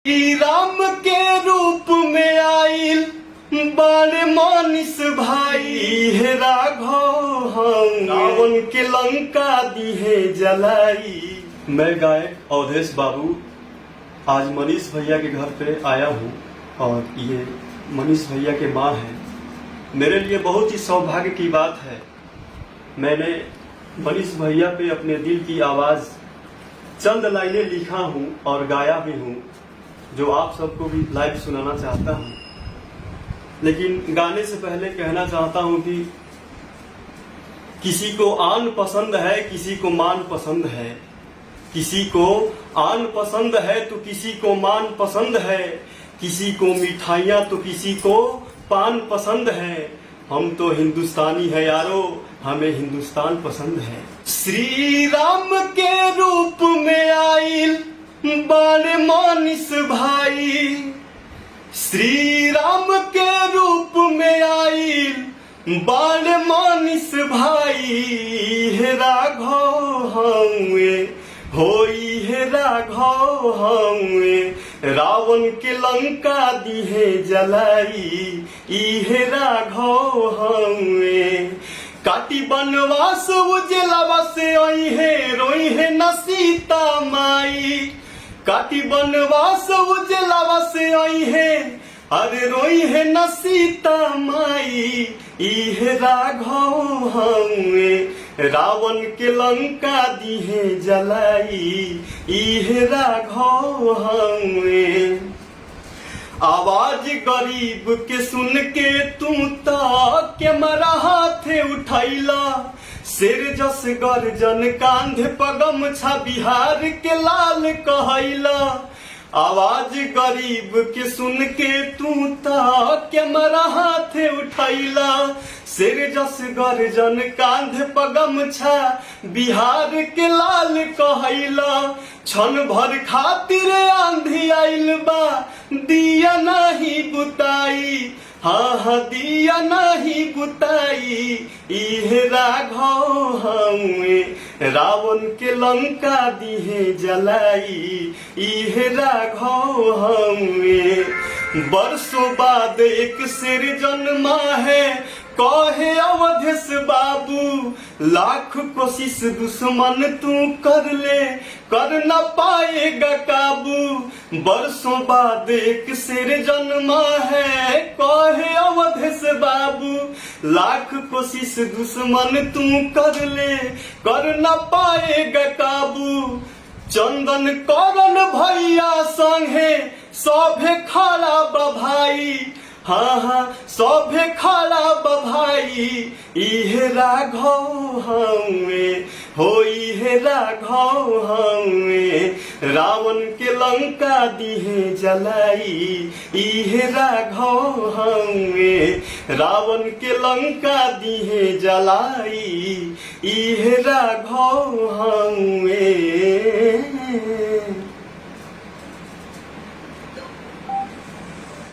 श्री राम के रूप में आइल बड़े मानिस भाई हे राघव हम रावण के लंका दिहे जलाई। मैं गायक अवधेश बाबू आज मनीष भैया के घर पे आया हूँ और ये मनीष भैया के माँ है। मेरे लिए बहुत ही सौभाग्य की बात है। मैंने मनीष भैया पे अपने दिल की आवाज़ चंद लाइनें लिखा हूँ और गाया भी हूँ, जो आप सबको भी लाइव सुनाना चाहता हूँ। लेकिन गाने से पहले कहना चाहता हूँ कि किसी को आन पसंद है, किसी को मान पसंद है। किसी को आन पसंद है तो किसी को मान पसंद है। किसी को मिठाइयाँ तो किसी को पान पसंद है। हम तो हिंदुस्तानी है यारो, हमें हिंदुस्तान पसंद है। श्री राम के रूप में आइल बड़े मानिस भाई। श्री राम के रूप में आइल बड़े मानिस भाई हे राघव हमें होई हे राघव हमें रावण के लंका दिहे जलाई। हे राघव हमें काटी बनवास उजलावा से आई है रोई है न सीता माई। काटी बनवास उजलावा से आई है अरे रोई है न सीता माई। हे राघव हमें रावण के लंका दिहे जलाई। हे राघव हमें आवाज गरीब के सुन के तू तो कैमरा हाथे उठैला। शेर जस गर्जन कांधे पगम छा बिहार के लाल कहैला। आवाज गरीब के सुन के तू तो कैमरा हाथे उठैला। शेर जस गर्जन कांधे पगम छा बिहार के लाल कहैला। क्षण भर खातिर आंधी आइल बा दिया नहीं बुताई। हाँ दिया नहीं बुताई। हे राघव हमें रावण के लंका दिहे जलाई। हे राघव हमें बरसों बाद एक शेर जन्मा है कहे अवधेश बाबू। लाख कोशिश दुश्मन तू कर ले कर न पाएगा काबू। बरसों बाद एक शेर जन्मा है कहे अवधेश बाबू। लाख कोशिश दुश्मन तू कर ले कर न पाएगा काबू। चंदन करन भैया संगे सभे खड़ा बा भाई। हाँ सभे खड़ा बा भाई। हे राघव हमें होई हे राघव हमें रावण के लंका दिहे जलाई। हे राघव हमें रावण के लंका दिहे जलाई। हे राघव हमें।